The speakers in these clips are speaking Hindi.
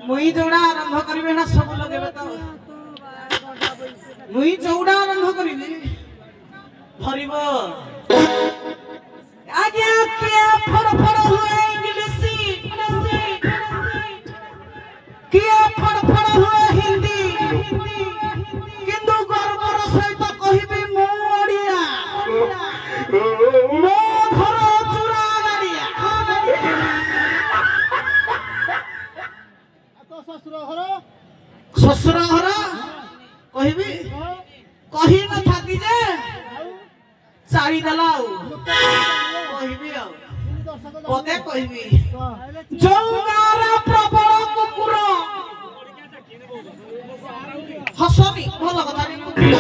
मुई जोड़ा आरंभ करिवे ना सब लगेबे तो मुई जोड़ा आरंभ करिवे भरिब आज्ञा किया फड़फड़ हुए इंग्लिशी किया फड़फड़ हुए हिंदी किंतु गर्वर सहित कहिबी मु ओडिया मो घर चुरा गाड़िया ससुर घर कहबी कही न थाकी जे चारी दला कहबी पदे कहबी जौगारा प्रबल कुकुर हसनी भल कथा कुकुर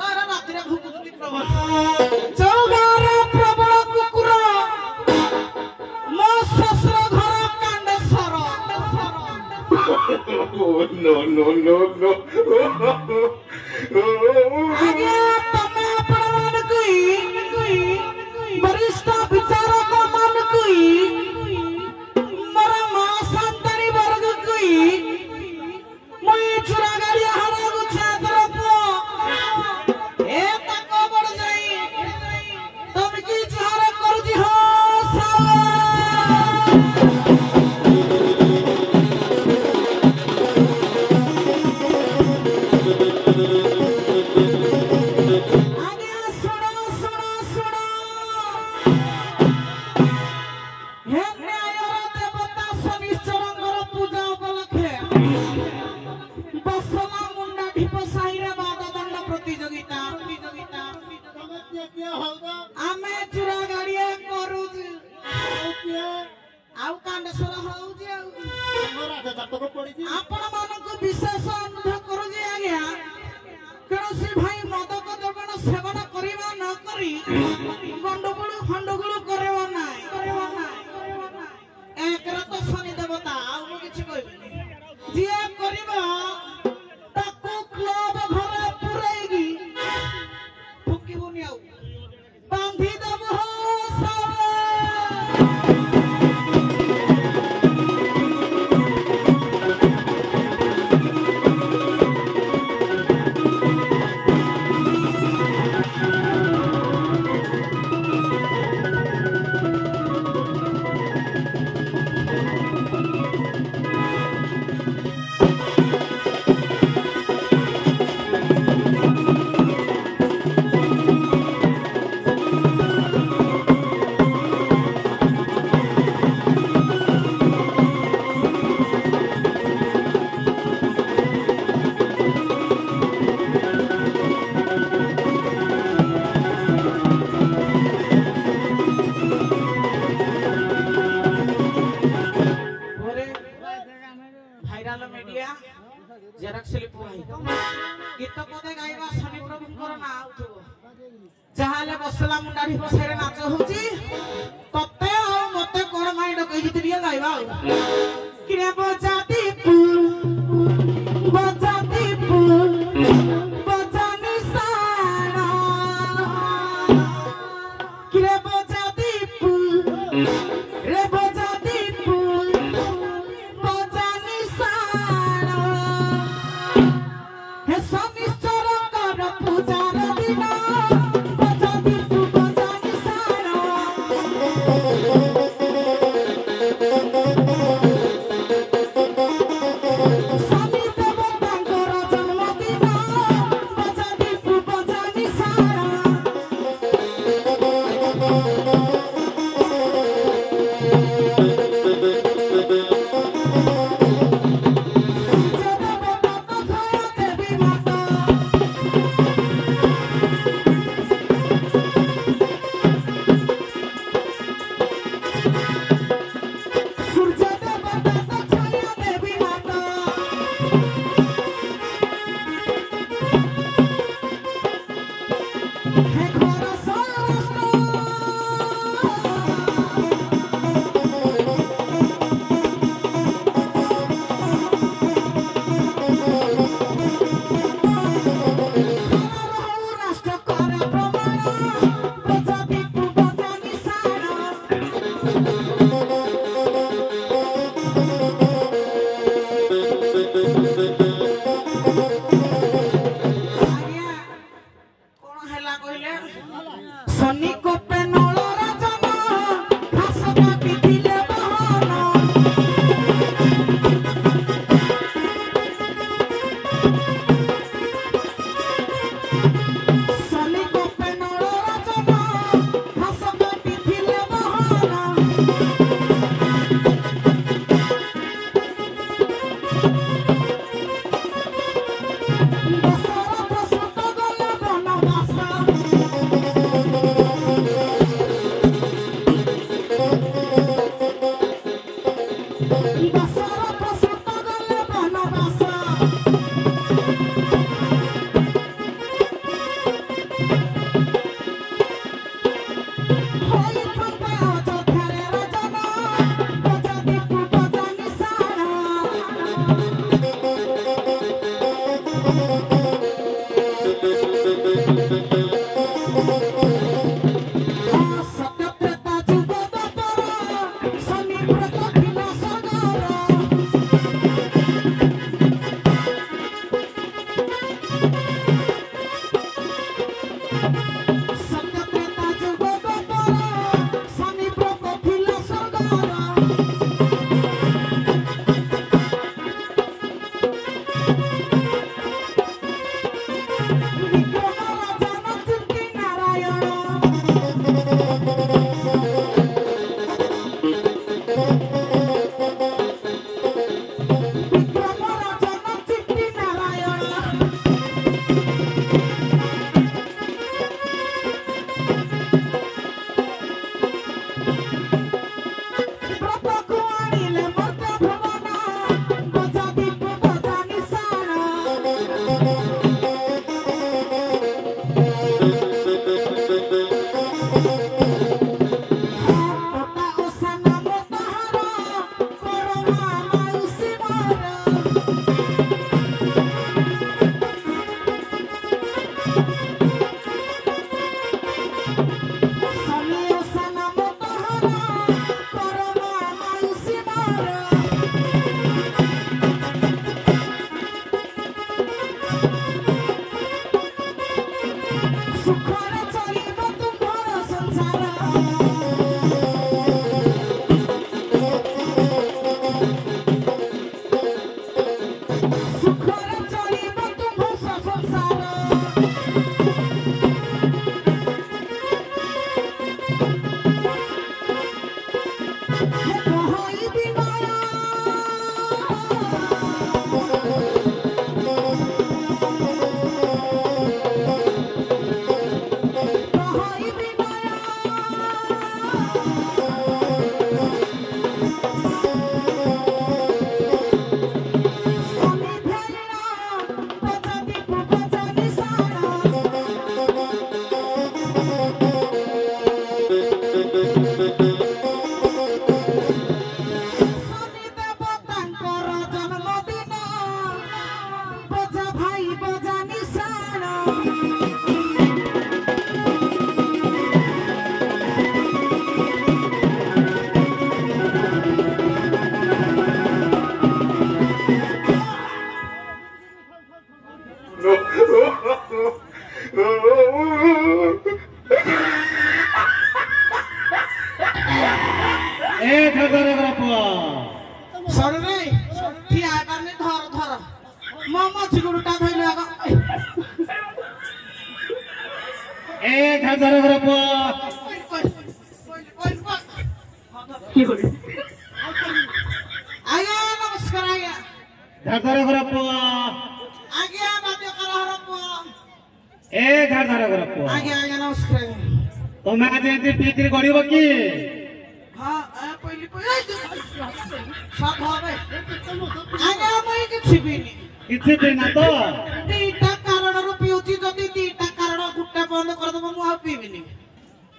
राति भुकुती प्रबल जौगारा प्रबल कुकुर मो ससुर घर कांडेश्वर no, no, no, no. आज्ञा तमे आपण मान कोई वरिष्ठ विचारक मान कोई मर मां संतरी वर्ग कोई मुई चुरा गाड़ी हारा गुछा तरफ ए तको बड़ जाई तुम की चार करजी हो सावा आपण मानक विशेष अनुरोध करूजी आज्ञा कौन भाई मदक द्रव्य सेवन करवा न करी गंडगोल खंडगोल करवा नाई एक तो शनि देवता आउ किछि कहबेनी जिया करबा ताको क्लब घरे पुरैगी फुकिबुनी आउ बांधी देब हो सावे गीत पदे गाइबा शनि प्रभुंकर ना आउथबो जहाले बसला मुंडाढी बसेरे नाच होची तते आ मते कोन माइंड कहि दितिया गाइबा किरे बजाती बजानी सारा किरे बजाती रे बजाती बजानी सारा हे सनिश्चर कर पूजार दिन बजाती बजानी सारा शनि देवतांकर जन्मदिन बजाती बजानी सारा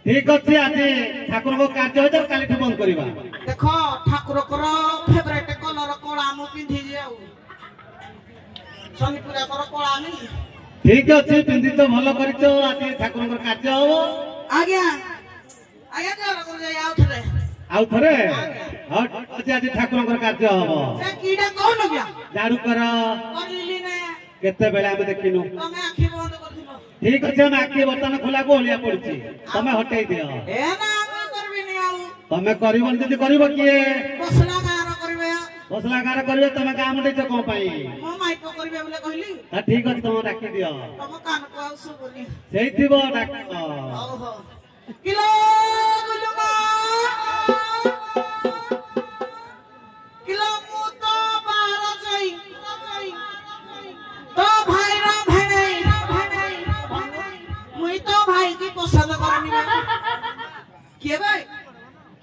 ठीक अच्छे आज ठाकुर को कार्य हो काली बंद करवा देख ठाकुर फेवरेट कलर कला मु पिंधि जाऊ शनिपुरा कर कला नहीं ठीक अच्छे पिंधि तो भल कर आज ठाकुर कार्य हो आज्ञा आज्ञा कर जाय आउ थरे आज ठाकुर कार्य हो से कीड़ा कोन गया झाड़ू कर करली ने केते बेला हम देखिनु तमे आखि बंद करथिलो ठीक अच्छे हम आखि बर्तन खोला को होलिया पड़ची तमे हटाई दियो ए ना हम करबी नि आउ तमे करिबन जदी करिवो किए बसला गार करबे तमे काम देछ को पई मो माइको करबे बोले कहली त ठीक अछि तमे डाकी दियो तम कान को आउ सुबनी सेई थिबो डाक ओहो किलो गुलुमा किलो मु तो बार जई तो भाई रा भाई मुई तो भाई की पसंद करनी के भाई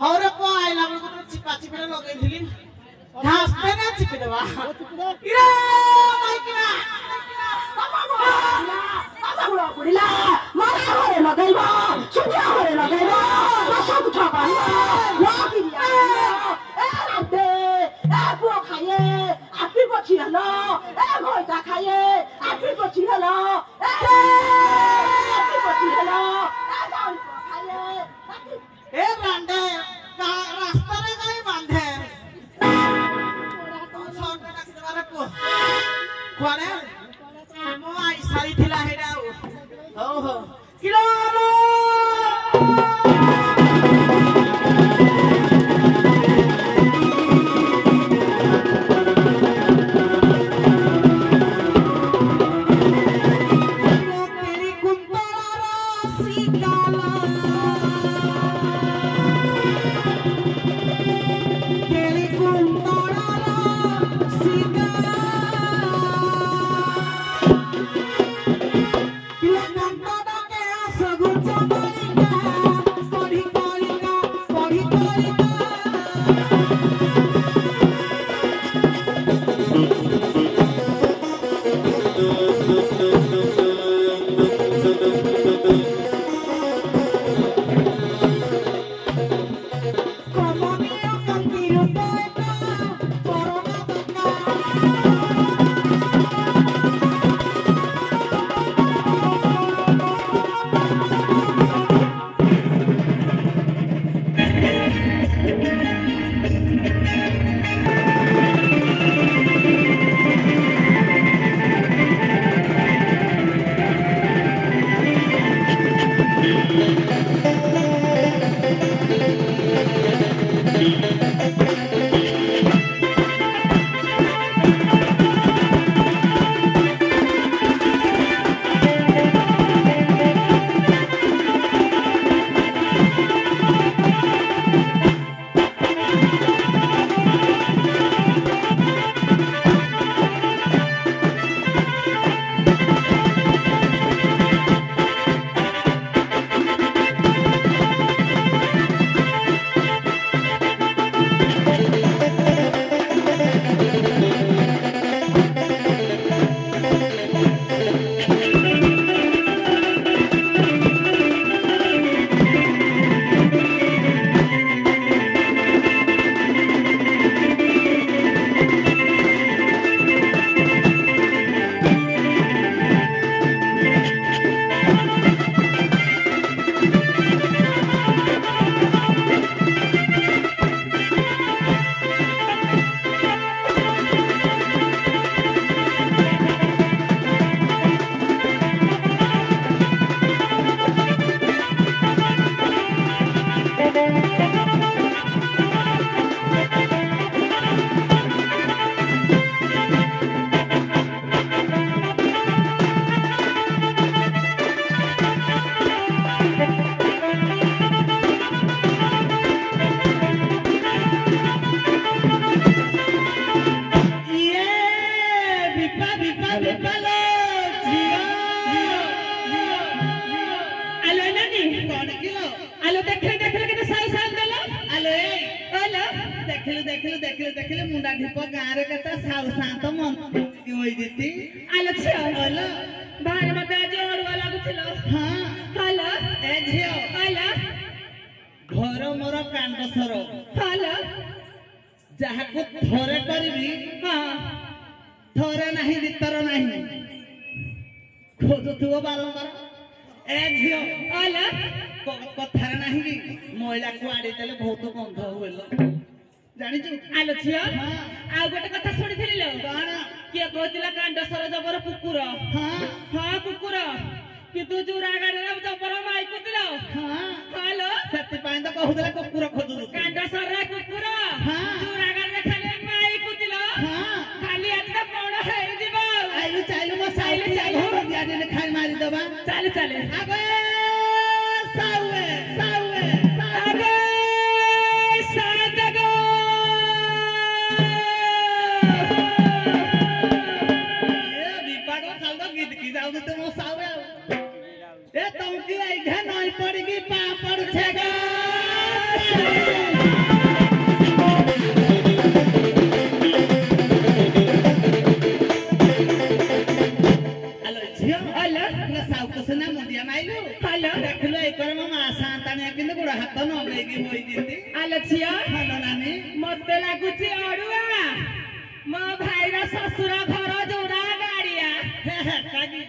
हौरे को आइला को चिपा चिपे लगे दिली घास पे ना चिपे देवा इरे भाई किना बाबा बुढ़िला मारा होरे लगाइबो छुटिया होरे लगाइबो सब ठकाइबो लागिया ए राते ए बो खाए आफी बची हलो ए गोइता खाए आफी बची हलो ए आफी बची हलो ए जाऊ खाए ए बांधे का रास्ता रे गई बांधे छोटा डाक्टर मारे को कोरे मो आई सारी थिला हेडा ओहो किलो देखिले मुंडा ढिप गारे केता साउ शांत मन होई दिती आलो छियो आलो भाई मते आज ओडवा लागुथिलो हां हालो ए झियो आलो घर मोर कांड सर हालो जहा को थोरे करबी हां थोरे नाही भीतर नाही खोजुथुओ बारंबार ए झियो आलो कथा नाही की महिला को आडी देले बहुत गंध होइलो जानि छु आलो छियो आ गोटे कथा सुनि थिलिलो कोन के कहतिला कांड सर जबर कुकुर हां हां कुकुर कि तू जुरा गाडे जबर माई कुतिलो हां हालो सत्य पाइन त कहउदला कुकुर खोदु कांड सर रे कुकुर हां जुरा गाडे खाली माई कुतिलो हां खाली एत कोण हेइ दिबो आइलु चाइलु म साइले चाइलु दियाने खाइ मारि दबा चले चले आगे साउए साउए आगे सादगो तुम सावे ए तुम की इधे नहीं पड़ेगी पापड़ छेगा हेलो झियो हेलो ना साउ को सुना मुंडिया माइलो हेलो देखलो एकर मामा शांताने किने गोड़ हाथ न लेगी होई दिती हेलो झियो हेलो नानी मते लागुची अडुआ मो भाईरा ससुर घर जोड़ा गाड़िया काजी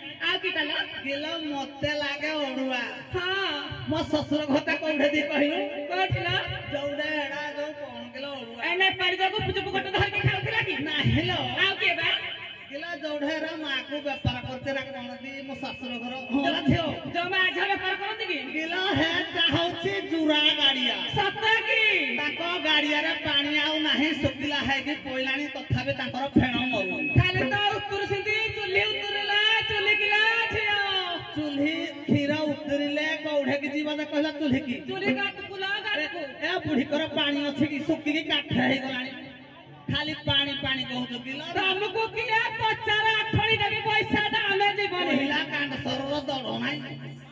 की कला गेलो मते लागे ओडुआ हां मो ससुर घटा कोठे दी कहिलो कोठला जौडा एडा जो कोन गेलो ओडुआ एने पड़ को पुचु पुकट धर के खाउथिला की ना हेलो आउ के बा गेला जौढेरा माकू व्यापार करते रा कोन दी मो ससुर घर होला थियो जो मा आज व्यापार करत की गेला हे चाहौची जुरा गाड़िया सत्ता की ताको गाड़िया रे पानी आउ नाही सुकिला है कि कोइलानी तथाबे ताकर फेण मरु खाली तो उत्तर सिंधी चुल्ही उतरला चुल्ही किला छियो चुल्ही खीरा उतरिले कोठे की जीवन कहला चुल्ही की चुल्ही काट कुला गाड़ी को ए बुढ़ी कर पानी अछि की सुक्की की काठ हे गलानी खाली पानी पानी कहू किलो हमको किया 50 देबी पैसा दामे जीवन हिला कांड सरर दड़ो नाही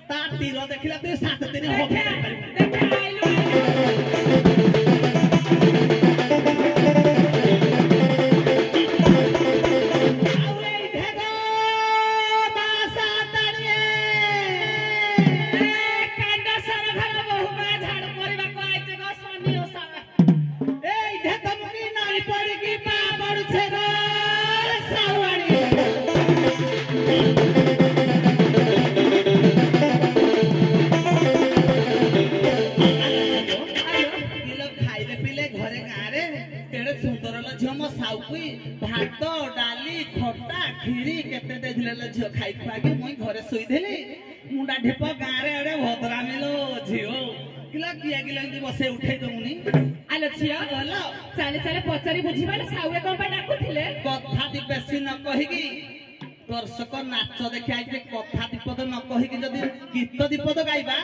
ता तीर देखिला तू 7 दिन हो देख आइलो पड़ की पा पड़ छे गो सावणी भात डाली खटा खीरी केते देले झियो खाई खाके मुई घरे सोई देली मुंडा ढिप गारे अरे भद्रा मिलो झियो किला किया किला एंती बसे उठै दउनी आले छिया गलो चाले चाले पचारी बुझिबाले साउए कोन पे डाकुथिले कथा दी बेसी न कहिकी दर्शक नाच देखि आइते कथा दीपद न कहिकी जदी गीत दीपद गाइबा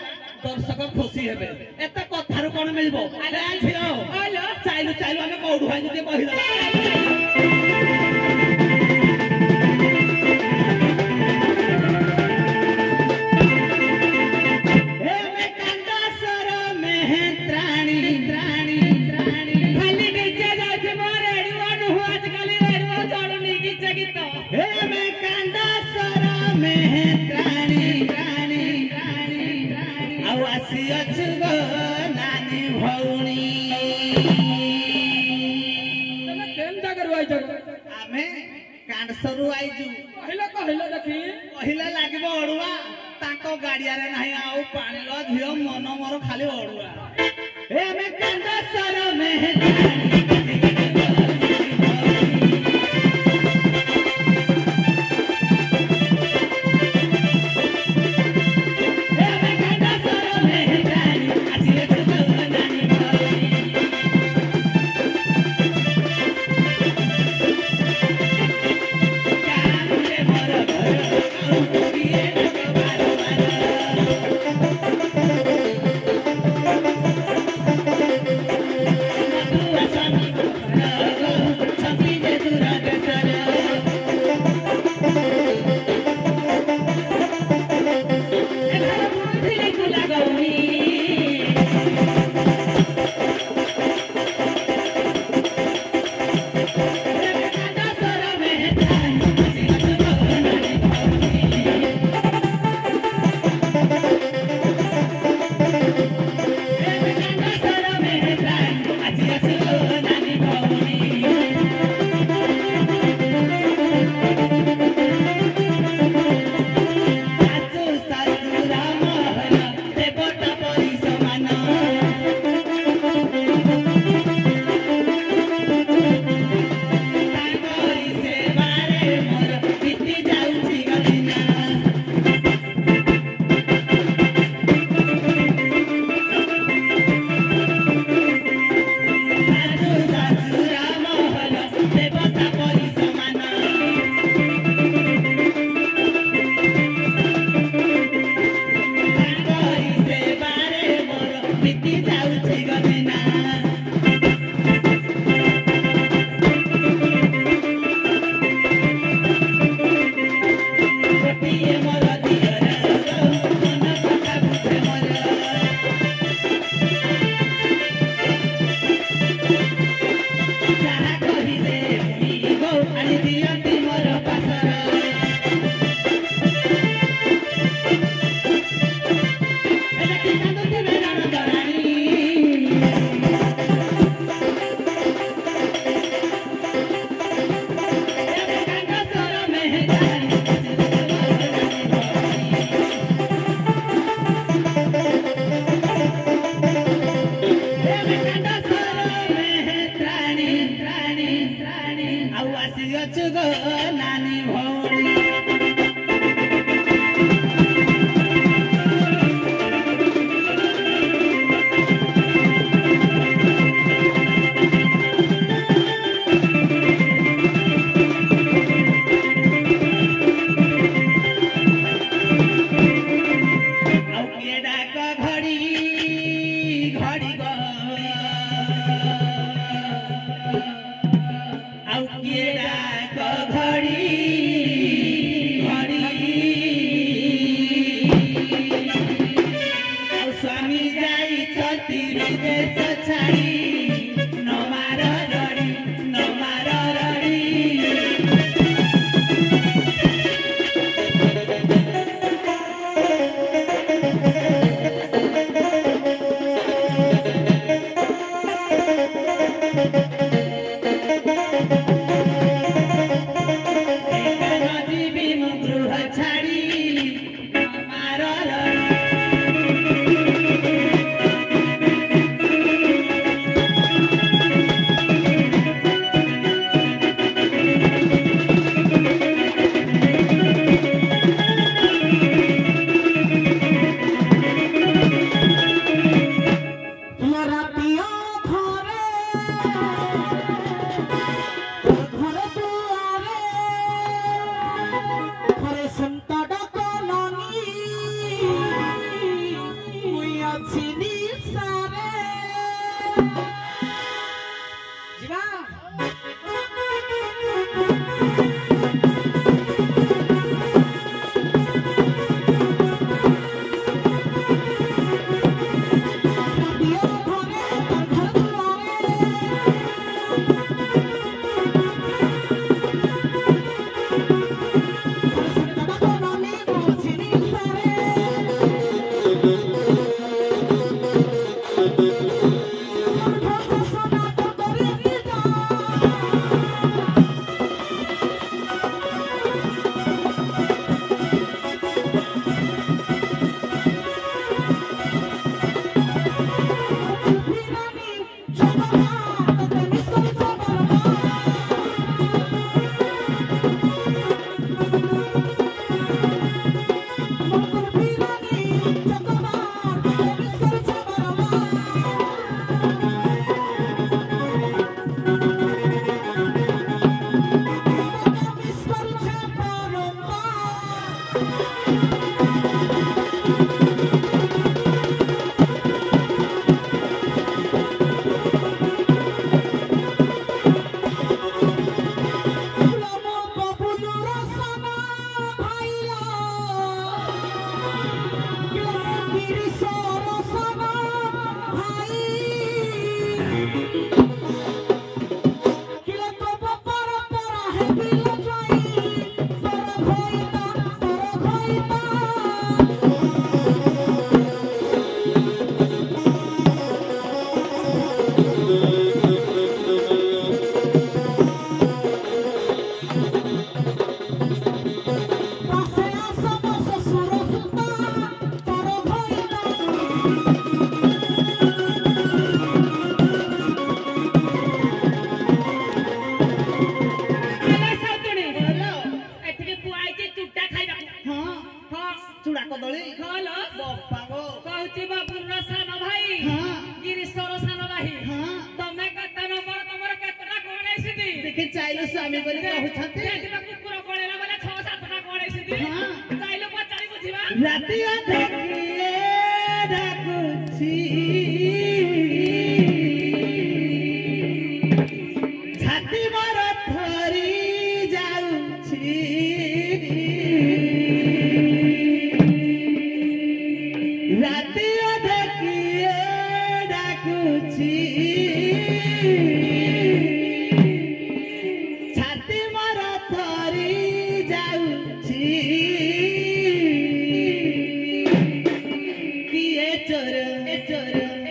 दर्शक खुशी हेबे एते कथारु कोन मिलबो आले झियो आलो चाइलु चाइलु हमें कौडु भाई जदी कहिदा कांडसरु आइजु कहलो देखी पहिले लागिबो अडुआ ताको गाडिया रे नाही आउ पानी लो झियो मन मोर खाली अडुआ ए में कांडसर में ଚାଇଲ ସ୍ୱାମୀ ବୋଲି କହୁଛନ୍ତି ରାତି ଅଧକିଏ ଡାକୁଛି ଛାତି ମୋର ଥରି ଯାଉଛି ରାତି ଅଧକିଏ ଡାକୁଛି चोर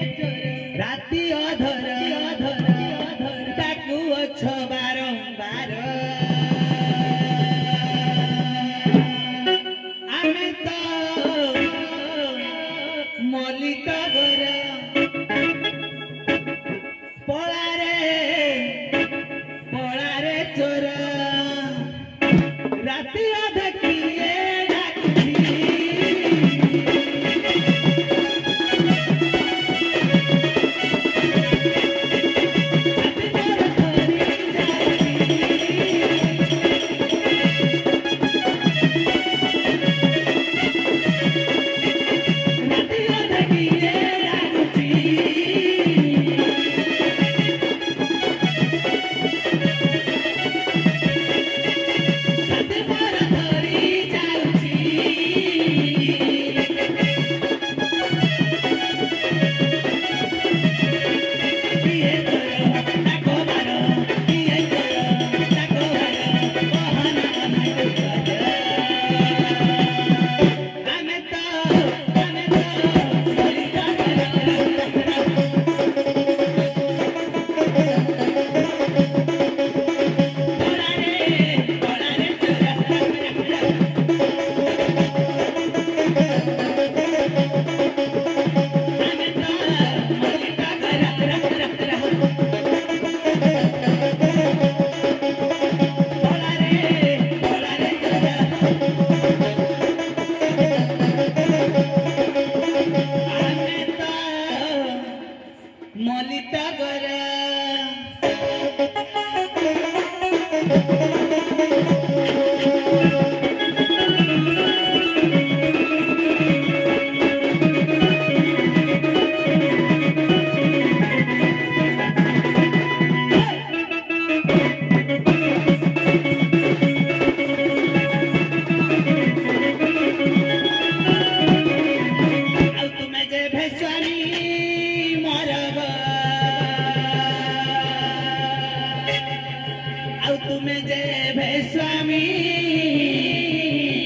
ତୁମେ ଯେବେ ସ୍ୱାମୀ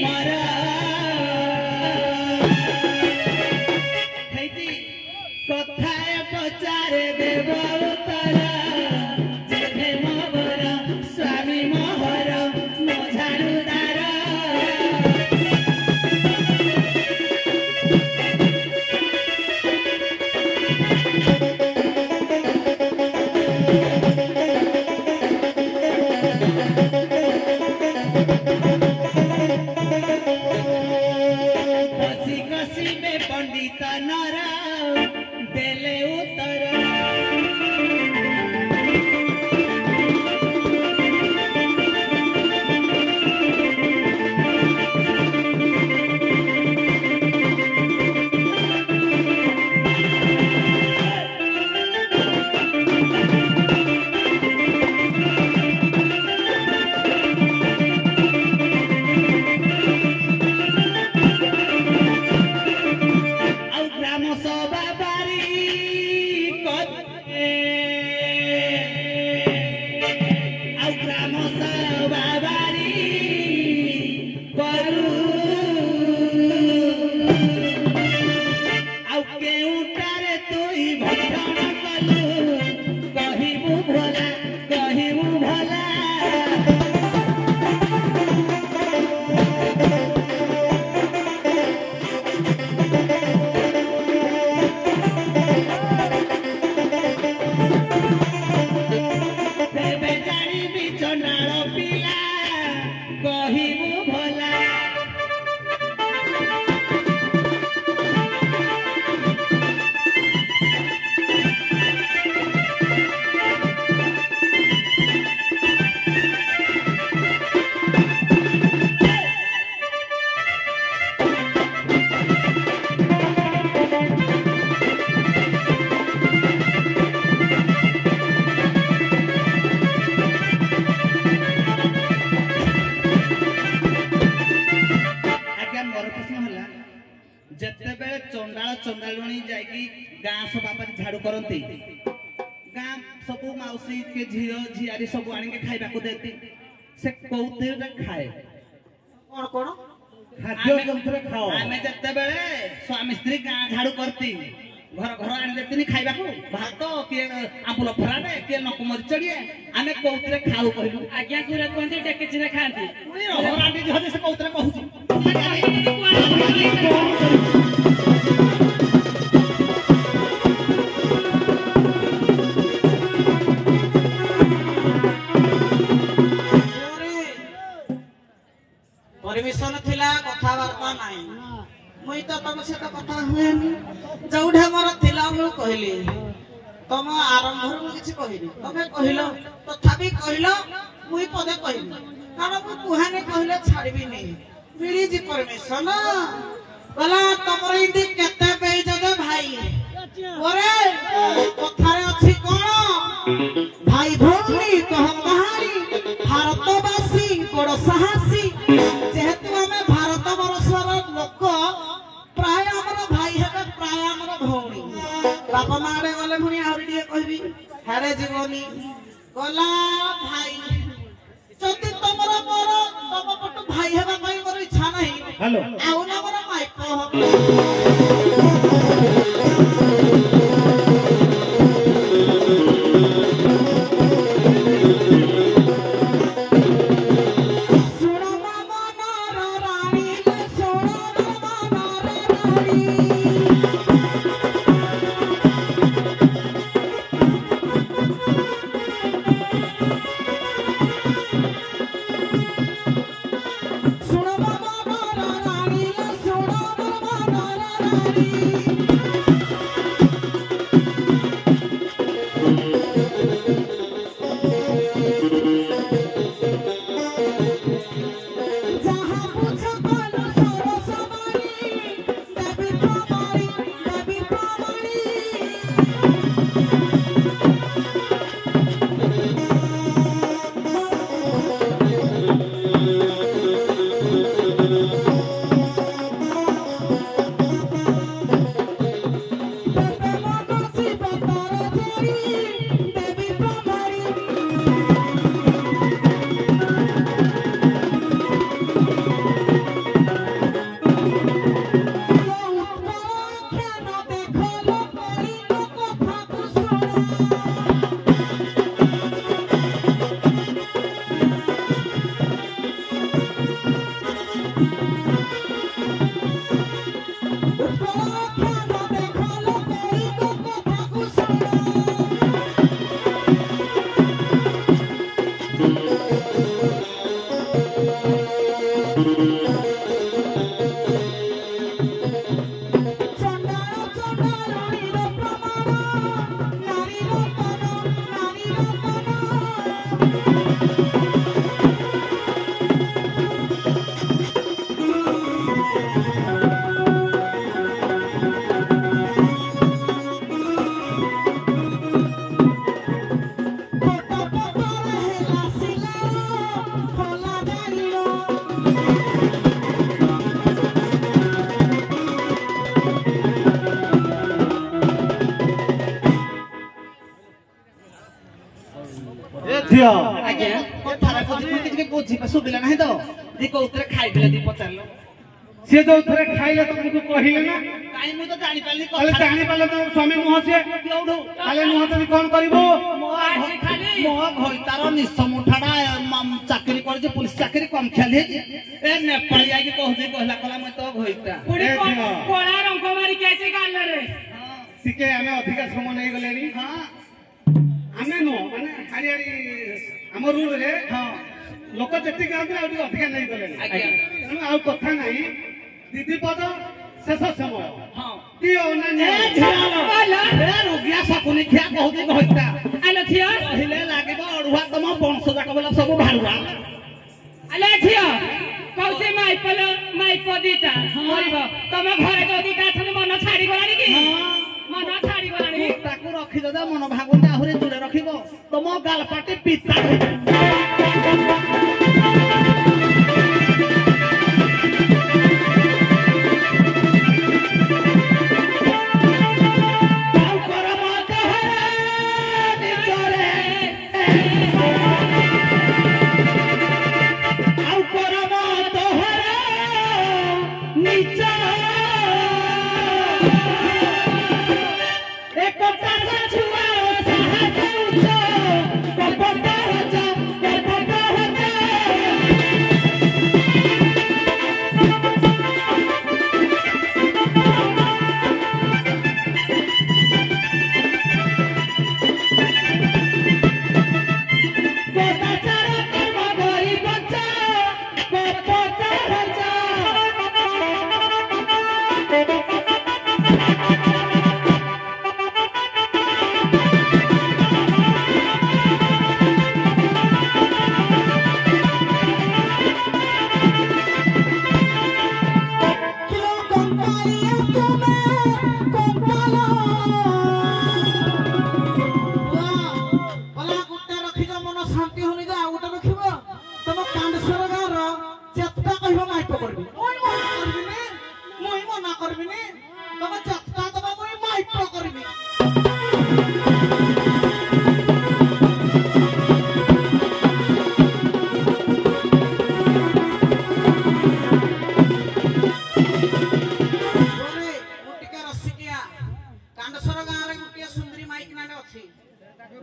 ମୋର ହେଇଛି କଥାଏ ପଚାରେ ଦେବ ଉତ୍ତର ଯେବେ ମୋର ସ୍ୱାମୀ ମୋହର ମୋ ଝାଡ଼ୁଦାର पंडित नर देले उत्तर ଯେତେବେଳେ ଚଣ୍ଡାଳ ଚଣ୍ଡାଳୁଣୀ ଯାଇକି ଗାଁ ସଭା ପାଇଁ ଝାଡୁ କରନ୍ତି ଗାଁ ସବୁ ମାଉସୀ के ଝିଅ ଝିଆରୀ ସବୁ ଆଣିକି ଖାଇବାକୁ ଦେନ୍ତି ସେ କୋଉଥିରେ ଖାଏ କଣ କଣ ଖାଦ୍ୟ କୋଉଥିରେ ଖାଅ ଆମେ ଯେତେବେଳେ ସ୍ୱାମୀ ସ୍ତ୍ରୀ ଗାଁ ଝାଡୁ କରନ୍ତି ଘର ଘର ଆଣି ଦେତିନି ଖାଇବାକୁ ଭାତ କିଏ ଆମ୍ବୁଲ ଫରାଟେ କିଏ ନକୁ ମରିଚଡିଏ ଆମେ କୋଉଥିରେ ଖାଉ କହିଲୁ ଆଜ୍ଞା ଗୁରା କୁହନ୍ତି ଡେକେଚିରେ ଖାଆନ୍ତି ରହରାଣ୍ଡି ଝିଅ ସେ କୋଉଥିରେ କହୁଛି परमिशन थिला कथावार्ता नाही मुई तो तुम से तो कथा हुएनी जोठे मोर थिला मु कहली तुम आरंभ रु किछि कहिनी तमे कहिलो तथापि कहिलो मुई पदे कहिनी कारण मु कुहाने कहिले छाड़बी नै मिली जी परमिशन गला तमर इंदी केते पेज दे भाई ओरे कथारे अछि कोन भाई भौणी कह कहानी भारतवासी बड़ साहसी जेहेतु आमे भारत वर्षर लोक प्राय हमर भाई हेबे प्राय हमर भौणी बापा मारे गले मुनी आउरी दिए कहबी हारे जीवनी गला भाई जति तमर मोर तम पटु भाई हेबा पई मोर इच्छा नाही हेलो आउ ना मोर माइको ଏ ଝିଅ ଆଜ୍ଞା କଥାରେ କିଛି ବୁଝିବା ସୁବିଲା ନାହିଁ ତ ଦି କୋଉଥିରେ ଖାଇଦେଲେ ଦି ପଚାରିଲ ସିଏ ଯୋଉ ଥରେ ଖାଇଲେ ତମକୁ କହିଲେ ନା କାଇଁ ମୁଁ ତ ଜାଣିପାରିଲି ତାହେଲେ ଜାଣିପାରିଲେ ତମ ସ୍ୱାମୀ ନୁହଁ ସିଏ ତାହେଲେ ନୁହଁ ଯଦି କଣ କରିବୁ ମୋ ଘଇତାର ନିଶ ମୁଠାଟା ଚାକିରି କରିଛି ପୁଲିସ ଚାକିରି କମ ଖିଆଲି ହେଇଛି ଏ ନେପାଳୀ ଯାଇକି କହୁଛି କହିଲା ମୁଁ ତ ଘଇତା କଳା ରଙ୍ଗ ମାରିକି ଆଇଛି ଗାଲରେ ଟିକେ ଆମେ ଅଧିକା ସମୟ ନେଇଗଲେଣି ଆମେ ନୁହଁ ମାନେ ହାରିଆରି ଆମ ରୁଲରେ ଲୋକ ଯେତିକି ଆନ୍ତି ଆଉ ଟିକେ ଅଧିକା ନେଇଗଲେଣି ତେଣୁ ଆଉ କଥା ନାହିଁ ଦିଦି ପଦ ଶେଷ ସମୟ କି ଅନ୍ୟାନ୍ୟ ରୋଗିଆ ଶକୁନି ଖିଆ କହୁଛି ଘଇତା ଆଲୋ ଝିଅ କହିଲେ ଲାଗିବ ଅଡୁଆ ତମ ବଂଶ ଯାକ ବୋଲା ସବୁ ଭାରୁଆ ଆଲୋ ଝିଅ କହୁଛି ମାଇପ ଦିଟା ମରିବ ତମ ଘରେ ଯୋଉ ଦିଟା ଅଛନ୍ତି ମନ ଛାଡିଗଲାଣି କି ମନ ଛାଡିଗଲାଣି ତାକୁ ରଖିଦେବା ମନ ଭାଗୁନି ଆହୁରି ଦୂରେ ରଖିବ ତମ ଗାଲ ପାଟି ପିତା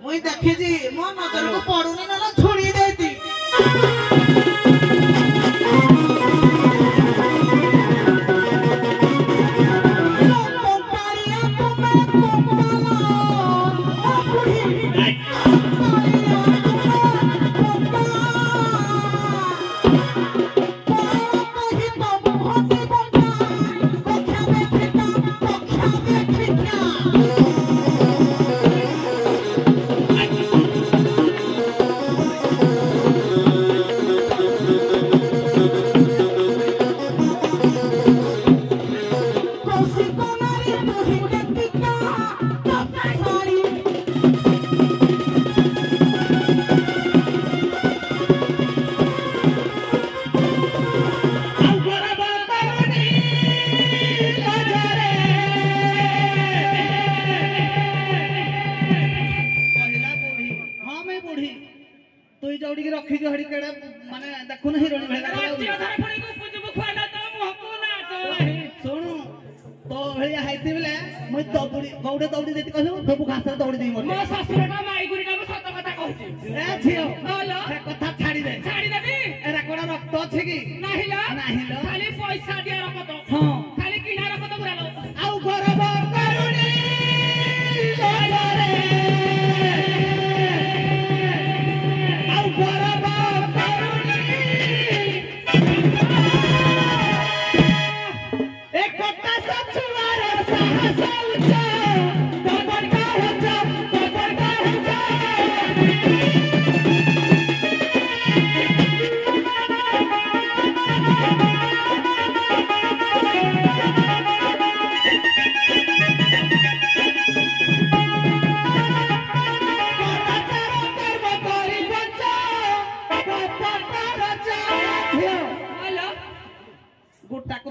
मुई देखी मो नजर को पड़ुनी ना छोड़ी देती रखी हड़ी केड़ा माने देखु नहीं रोनी भेला सुनु तो भलिया हाइती बेले मई दौड़ी गौडे दौड़ी देती कहू सब घास दौड़ी देई मोर मो ससुर का माई गुरी का सत कथा कहूची ए छियो बोलो से कथा छाड़ी देबी एरा कोडा रक्त अछि की नाही लो खाली पैसा दिया रखत हां खाली किना रखत बुरा लो आउ गरब करुणी लोरे आउ गरब करुणी एक कथा सचुवार साहस उच्च बबर का हो जा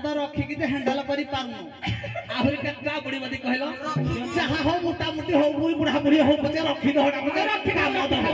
ତ ରଖିକି ଯେ ହ୍ୟାଣ୍ଡେଲ କରିପାରୁନୁ ଆହୁରି କେତେଟା ବୁଢ଼ୀବତୀ କହିଲ ଯାହା ହଉ ମୋଟାମୋଟି ହଉ ବୁଢ଼ୀ ବୁଢ଼ା ବୁଢ଼ୀ ହଉ ପଛେ ରଖିଦହ ରଖି କାମ ଦବ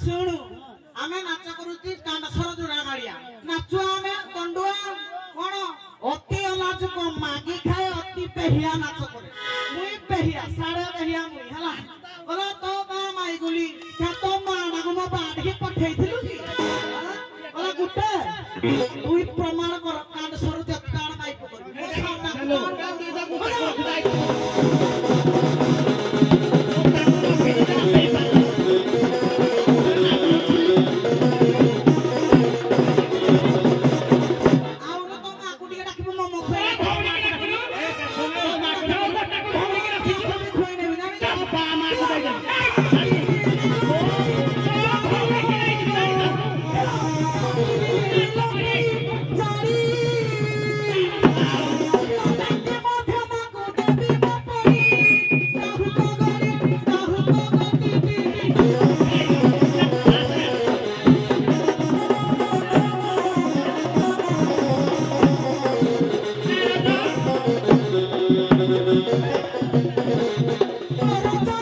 ଶୁଣୁ ଆମେ ନାଚ କରୁଛି କାଣ୍ଡସର ଯୋଡ଼ା ଗାଳିଆ ନାଚୁ ଆମେ କଣ୍ଡୁଆ କଣ ଅତି ଅଲାଜୁକ ମାଗି ଖାଏ ଅତି ପେହିଆ ନାଚ କରେ ମୁଇଁ ପେହିଆ ସାଢେ ପେହିଆ ମୁଇଁ ହେଲା ବୋଲା ତୋ ମା ମାଇ ଗୁଲି ତୋ ମା ଡାକୁ ମୋ ବାଡ଼ିକି ପଠେଇଥିଲୁ କି ବୋଲା ଗୁଟେ ତୁଇ ପ୍ରମାଣ କର କାଣ୍ଡସର ଯେତେ କାଣ ମାଇପ କରିବି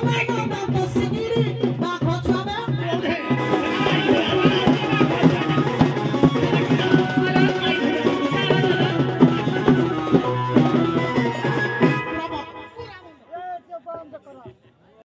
Thank you.